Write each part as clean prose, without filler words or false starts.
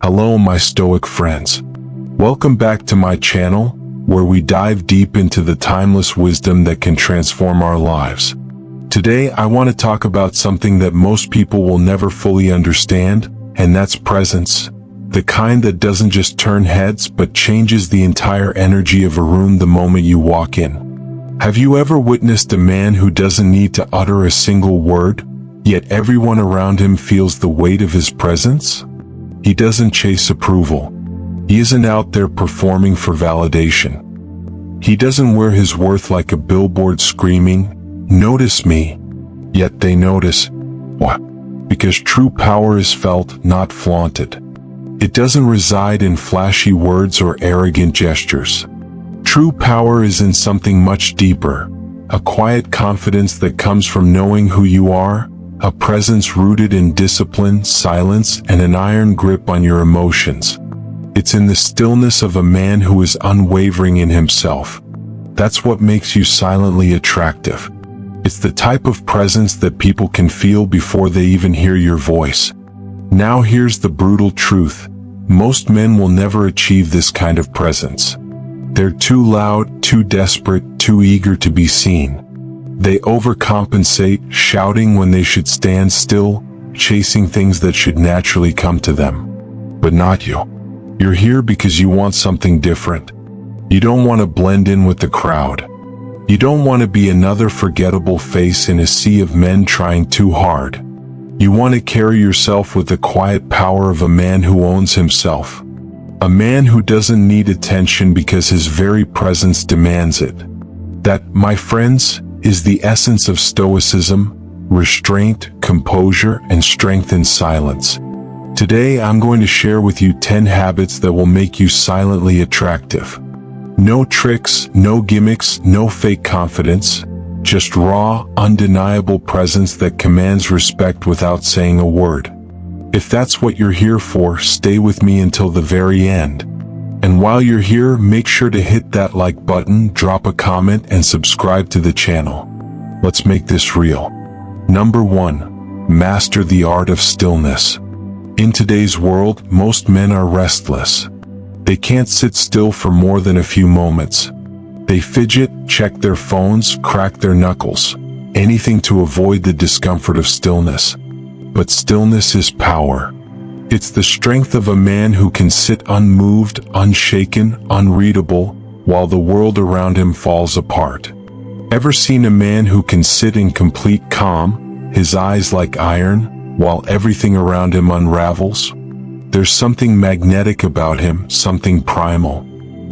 Hello my Stoic friends. Welcome back to my channel, where we dive deep into the timeless wisdom that can transform our lives. Today I want to talk about something that most people will never fully understand, and that's presence. The kind that doesn't just turn heads but changes the entire energy of a room the moment you walk in. Have you ever witnessed a man who doesn't need to utter a single word, yet everyone around him feels the weight of his presence? He doesn't chase approval. He isn't out there performing for validation. He doesn't wear his worth like a billboard screaming, "Notice me." Yet they notice. Why? Because true power is felt, not flaunted. It doesn't reside in flashy words or arrogant gestures. True power is in something much deeper, a quiet confidence that comes from knowing who you are, a presence rooted in discipline, silence, and an iron grip on your emotions. It's in the stillness of a man who is unwavering in himself. That's what makes you silently attractive. It's the type of presence that people can feel before they even hear your voice. Now here's the brutal truth. Most men will never achieve this kind of presence. They're too loud, too desperate, too eager to be seen. They overcompensate, shouting when they should stand still, chasing things that should naturally come to them. But not you. You're here because you want something different. You don't want to blend in with the crowd. You don't want to be another forgettable face in a sea of men trying too hard. You want to carry yourself with the quiet power of a man who owns himself. A man who doesn't need attention because his very presence demands it. That, my friends, is the essence of Stoicism: restraint, composure, and strength in silence. Today I'm going to share with you 10 habits that will make you silently attractive. No tricks, no gimmicks, no fake confidence, just raw, undeniable presence that commands respect without saying a word. If that's what you're here for, stay with me until the very end. And while you're here, make sure to hit that like button, drop a comment, and subscribe to the channel. Let's make this real. Number 1. Master the art of stillness. In today's world, most men are restless. They can't sit still for more than a few moments. They fidget, check their phones, crack their knuckles, anything to avoid the discomfort of stillness. But stillness is power. It's the strength of a man who can sit unmoved, unshaken, unreadable, while the world around him falls apart. Ever seen a man who can sit in complete calm, his eyes like iron, while everything around him unravels? There's something magnetic about him, something primal.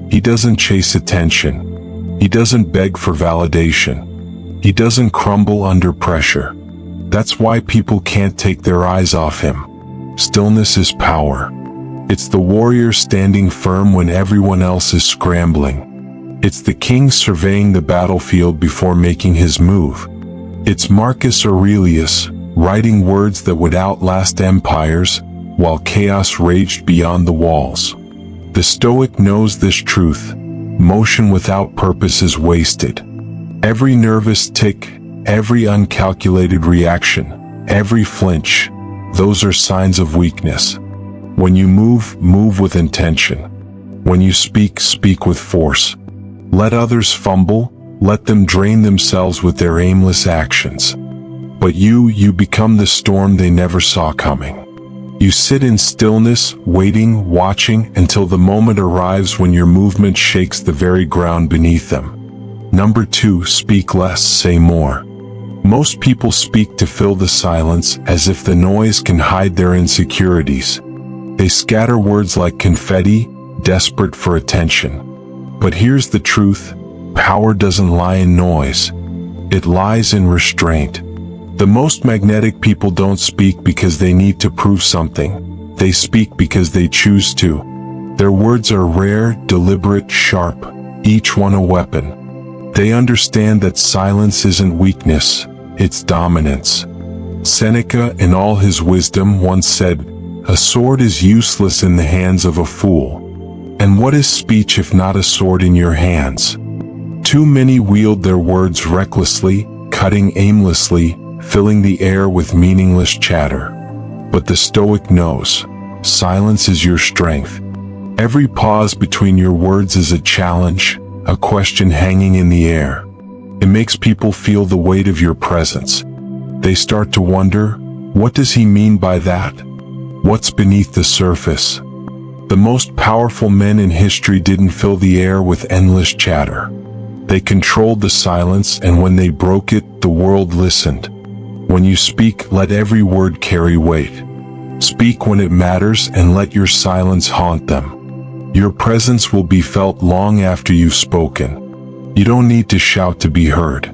He doesn't chase attention. He doesn't beg for validation. He doesn't crumble under pressure. That's why people can't take their eyes off him. Stillness is power. It's the warrior standing firm when everyone else is scrambling. It's the king surveying the battlefield before making his move. It's Marcus Aurelius, writing words that would outlast empires, while chaos raged beyond the walls. The Stoic knows this truth. Motion without purpose is wasted. Every nervous tick, every uncalculated reaction, every flinch, those are signs of weakness. When you move, move with intention. When you speak, speak with force. Let others fumble, let them drain themselves with their aimless actions. But you become the storm they never saw coming. You sit in stillness, waiting, watching, until the moment arrives when your movement shakes the very ground beneath them. Number 2. Speak less, say more. Most people speak to fill the silence, as if the noise can hide their insecurities. They scatter words like confetti, desperate for attention. But here's the truth: power doesn't lie in noise. It lies in restraint. The most magnetic people don't speak because they need to prove something. They speak because they choose to. Their words are rare, deliberate, sharp, each one a weapon. They understand that silence isn't weakness, it's dominance. Seneca, in all his wisdom, once said, "A sword is useless in the hands of a fool." And what is speech if not a sword in your hands? Too many wield their words recklessly, cutting aimlessly, filling the air with meaningless chatter. But the Stoic knows, silence is your strength. Every pause between your words is a challenge, a question hanging in the air. It makes people feel the weight of your presence. They start to wonder, what does he mean by that? What's beneath the surface? The most powerful men in history didn't fill the air with endless chatter. They controlled the silence, and when they broke it, the world listened. When you speak, let every word carry weight. Speak when it matters and let your silence haunt them. Your presence will be felt long after you've spoken. You don't need to shout to be heard.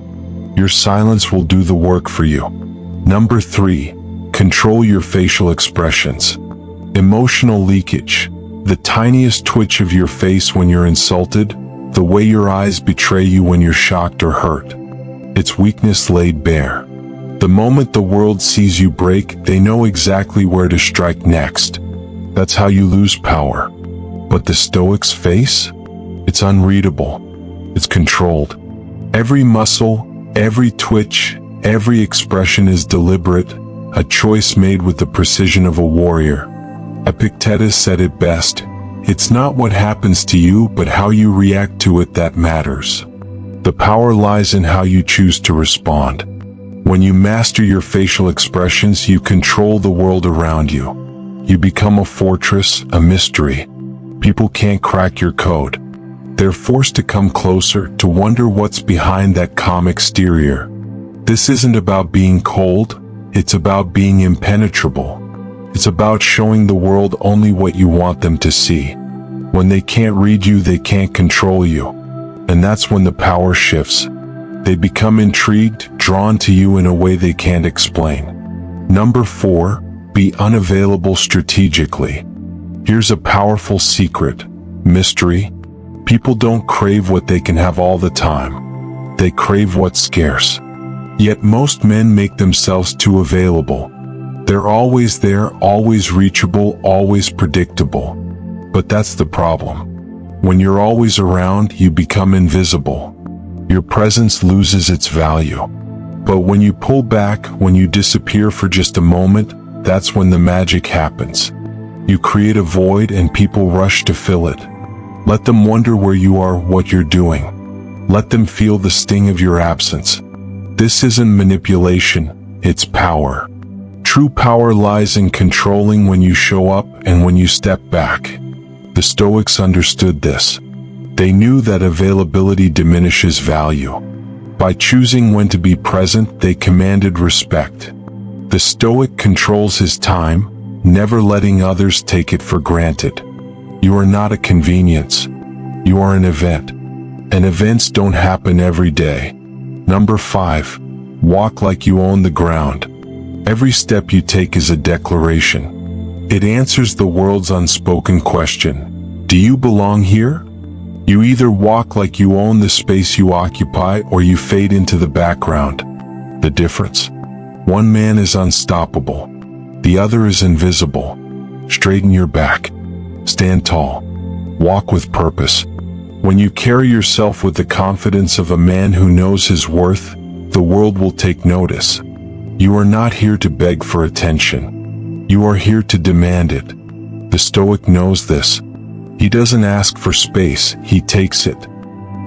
Your silence will do the work for you. Number 3. Control your facial expressions. Emotional leakage. The tiniest twitch of your face when you're insulted, the way your eyes betray you when you're shocked or hurt. It's weakness laid bare. The moment the world sees you break, they know exactly where to strike next. That's how you lose power. But the Stoic's face? It's unreadable. It's controlled. Every muscle, every twitch, every expression is deliberate, a choice made with the precision of a warrior. Epictetus said it best, "It's not what happens to you, but how you react to it that matters." The power lies in how you choose to respond. When you master your facial expressions, you control the world around you. You become a fortress, a mystery. People can't crack your code. They're forced to come closer, to wonder what's behind that calm exterior. This isn't about being cold, it's about being impenetrable. It's about showing the world only what you want them to see. When they can't read you, they can't control you. And that's when the power shifts. They become intrigued, drawn to you in a way they can't explain. Number 4, be unavailable strategically. Here's a powerful secret. Mystery. People don't crave what they can have all the time. They crave what's scarce. Yet most men make themselves too available. They're always there, always reachable, always predictable. But that's the problem. When you're always around, you become invisible. Your presence loses its value. But when you pull back, when you disappear for just a moment, that's when the magic happens. You create a void and people rush to fill it. Let them wonder where you are, what you're doing. Let them feel the sting of your absence. This isn't manipulation, it's power. True power lies in controlling when you show up and when you step back. The Stoics understood this. They knew that availability diminishes value. By choosing when to be present, they commanded respect. The Stoic controls his time, never letting others take it for granted. You are not a convenience. You are an event. And events don't happen every day. Number 5. Walk like you own the ground. Every step you take is a declaration. It answers the world's unspoken question. Do you belong here? You either walk like you own the space you occupy or you fade into the background. The difference? One man is unstoppable. The other is invisible. Straighten your back. Stand tall. Walk with purpose. When you carry yourself with the confidence of a man who knows his worth, the world will take notice. You are not here to beg for attention. You are here to demand it. The Stoic knows this. He doesn't ask for space, he takes it.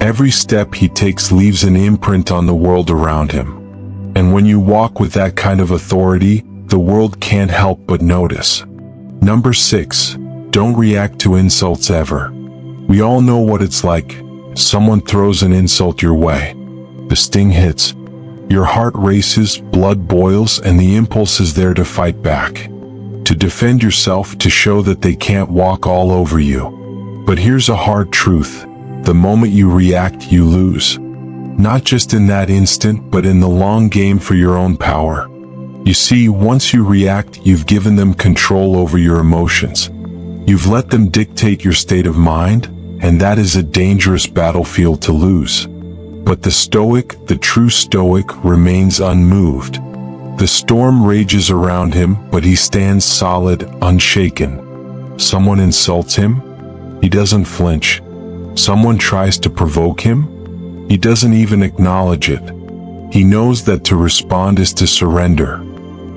Every step he takes leaves an imprint on the world around him. And when you walk with that kind of authority, the world can't help but notice. Number 6. Don't react to insults ever. We all know what it's like. Someone throws an insult your way. The sting hits. Your heart races, blood boils, and the impulse is there to fight back. To defend yourself, to show that they can't walk all over you. But here's a hard truth. The moment you react, you lose. Not just in that instant, but in the long game for your own power. You see, once you react, you've given them control over your emotions. You've let them dictate your state of mind, and that is a dangerous battlefield to lose. But the Stoic, the true Stoic, remains unmoved. The storm rages around him, but he stands solid, unshaken. Someone insults him? He doesn't flinch. Someone tries to provoke him? He doesn't even acknowledge it. He knows that to respond is to surrender.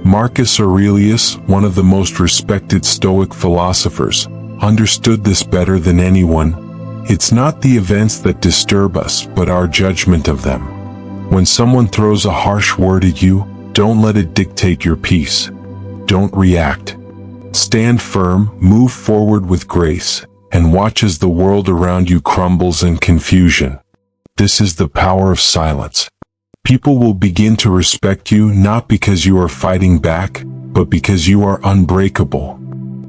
Marcus Aurelius, one of the most respected Stoic philosophers, understood this better than anyone. It's not the events that disturb us, but our judgment of them. When someone throws a harsh word at you, don't let it dictate your peace. Don't react. Stand firm, move forward with grace, and watch as the world around you crumbles in confusion. This is the power of silence. People will begin to respect you not because you are fighting back, but because you are unbreakable.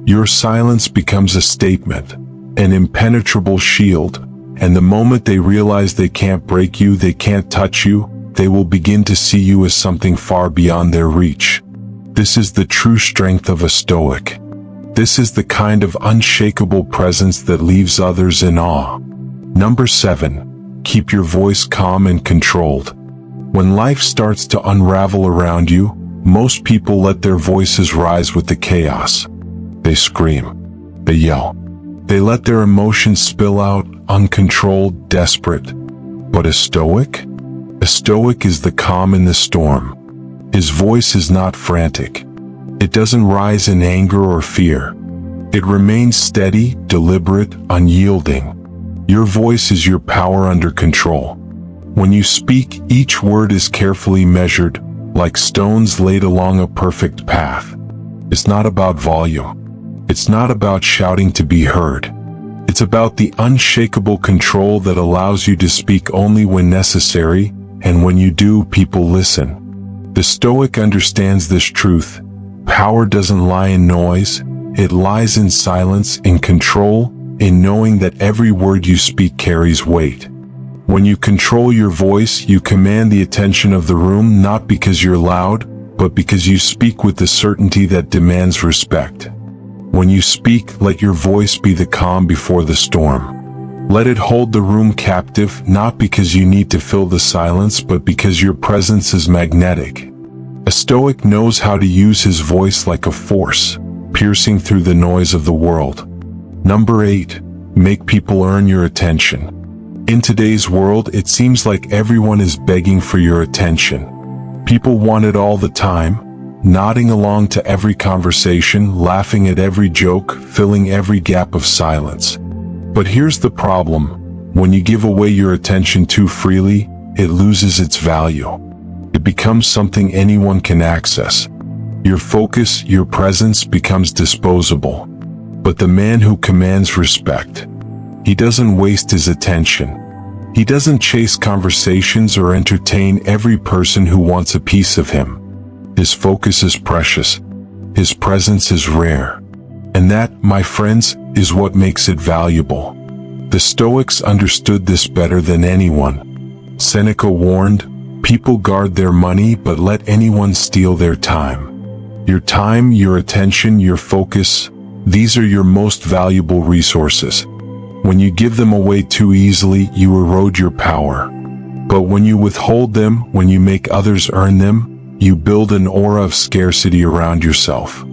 Your silence becomes a statement, an impenetrable shield, and the moment they realize they can't break you, they can't touch you, they will begin to see you as something far beyond their reach. This is the true strength of a Stoic. This is the kind of unshakable presence that leaves others in awe. Number 7. Keep your voice calm and controlled. When life starts to unravel around you, most people let their voices rise with the chaos. They scream. They yell. They let their emotions spill out, uncontrolled, desperate. But a Stoic? A Stoic is the calm in the storm. His voice is not frantic. It doesn't rise in anger or fear. It remains steady, deliberate, unyielding. Your voice is your power under control. When you speak, each word is carefully measured, like stones laid along a perfect path. It's not about volume. It's not about shouting to be heard. It's about the unshakable control that allows you to speak only when necessary, and when you do, people listen. The Stoic understands this truth. Power doesn't lie in noise, it lies in silence, in control, in knowing that every word you speak carries weight. When you control your voice, you command the attention of the room not because you're loud, but because you speak with the certainty that demands respect. When you speak, let your voice be the calm before the storm. Let it hold the room captive, not because you need to fill the silence, but because your presence is magnetic. A Stoic knows how to use his voice like a force, piercing through the noise of the world. Number 8. Make people earn your attention. In today's world, it seems like everyone is begging for your attention. People want it all the time, nodding along to every conversation, laughing at every joke, filling every gap of silence. But here's the problem. When you give away your attention too freely, it loses its value. It becomes something anyone can access. Your focus, your presence becomes disposable. But the man who commands respect, he doesn't waste his attention. He doesn't chase conversations or entertain every person who wants a piece of him. His focus is precious. His presence is rare. And that, my friends, is what makes it valuable. The Stoics understood this better than anyone. Seneca warned, "People guard their money, but let anyone steal their time." Your time, your attention, your focus, these are your most valuable resources. When you give them away too easily, you erode your power. But when you withhold them, when you make others earn them, you build an aura of scarcity around yourself.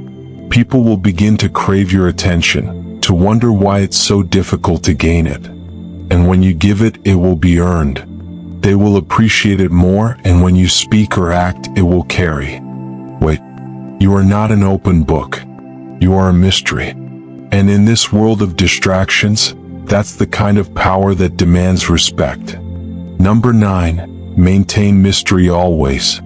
People will begin to crave your attention, to wonder why it's so difficult to gain it. And when you give it, it will be earned. They will appreciate it more, and when you speak or act, it will carry. Wait, you are not an open book. You are a mystery. And in this world of distractions, that's the kind of power that demands respect. Number 9, maintain mystery always.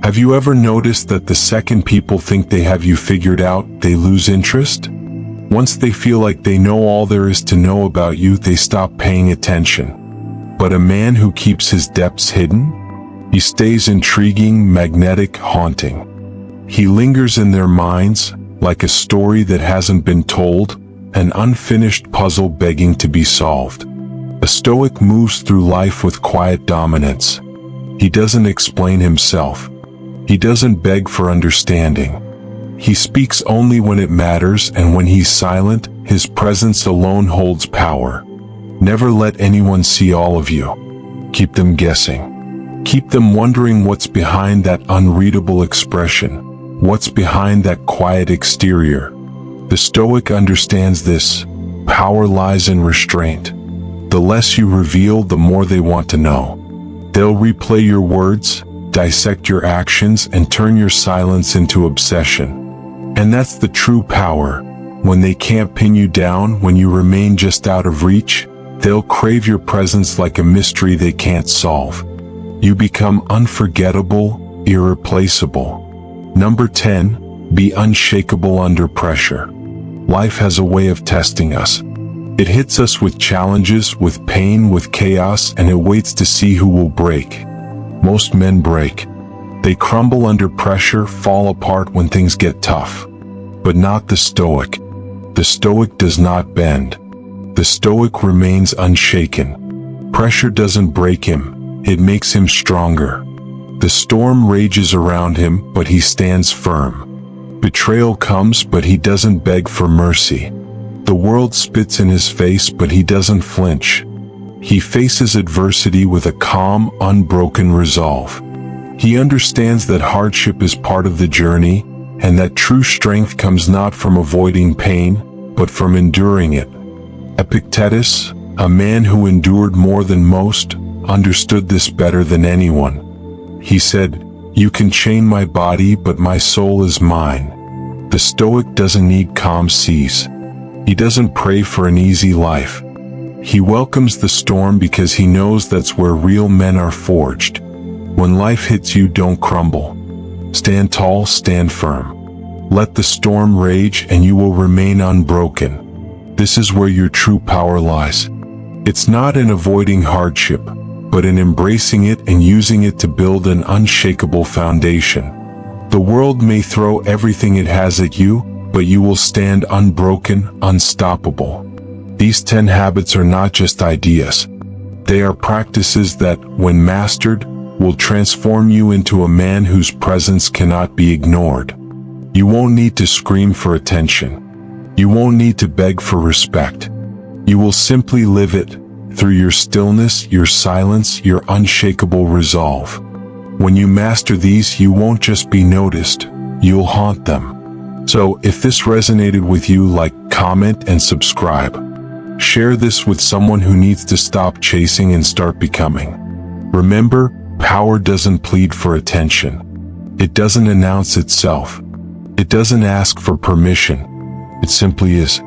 Have you ever noticed that the second people think they have you figured out, they lose interest? Once they feel like they know all there is to know about you, they stop paying attention. But a man who keeps his depths hidden? He stays intriguing, magnetic, haunting. He lingers in their minds, like a story that hasn't been told, an unfinished puzzle begging to be solved. A Stoic moves through life with quiet dominance. He doesn't explain himself. He doesn't beg for understanding. He speaks only when it matters, and when he's silent, his presence alone holds power. Never let anyone see all of you. Keep them guessing. Keep them wondering what's behind that unreadable expression, what's behind that quiet exterior. The Stoic understands this. Power lies in restraint. The less you reveal, the more they want to know. They'll replay your words, dissect your actions and turn your silence into obsession. And that's the true power. When they can't pin you down, when you remain just out of reach, they'll crave your presence like a mystery they can't solve. You become unforgettable, irreplaceable. Number 10, be unshakable under pressure. Life has a way of testing us. It hits us with challenges, with pain, with chaos, and it waits to see who will break. Most men break. They crumble under pressure, fall apart when things get tough. But not the Stoic. The Stoic does not bend. The Stoic remains unshaken. Pressure doesn't break him, it makes him stronger. The storm rages around him, but he stands firm. Betrayal comes, but he doesn't beg for mercy. The world spits in his face, but he doesn't flinch. He faces adversity with a calm, unbroken resolve. He understands that hardship is part of the journey, and that true strength comes not from avoiding pain, but from enduring it. Epictetus, a man who endured more than most, understood this better than anyone. He said, "You can chain my body, but my soul is mine." The Stoic doesn't need calm seas. He doesn't pray for an easy life. He welcomes the storm because he knows that's where real men are forged. When life hits you, don't crumble. Stand tall, stand firm. Let the storm rage and you will remain unbroken. This is where your true power lies. It's not in avoiding hardship, but in embracing it and using it to build an unshakable foundation. The world may throw everything it has at you, but you will stand unbroken, unstoppable. These 10 habits are not just ideas. They are practices that, when mastered, will transform you into a man whose presence cannot be ignored. You won't need to scream for attention. You won't need to beg for respect. You will simply live it, through your stillness, your silence, your unshakable resolve. When you master these, you won't just be noticed, you'll haunt them. So, if this resonated with you, like, comment, and subscribe. Share this with someone who needs to stop chasing and start becoming. Remember, power doesn't plead for attention. It doesn't announce itself. It doesn't ask for permission. It simply is.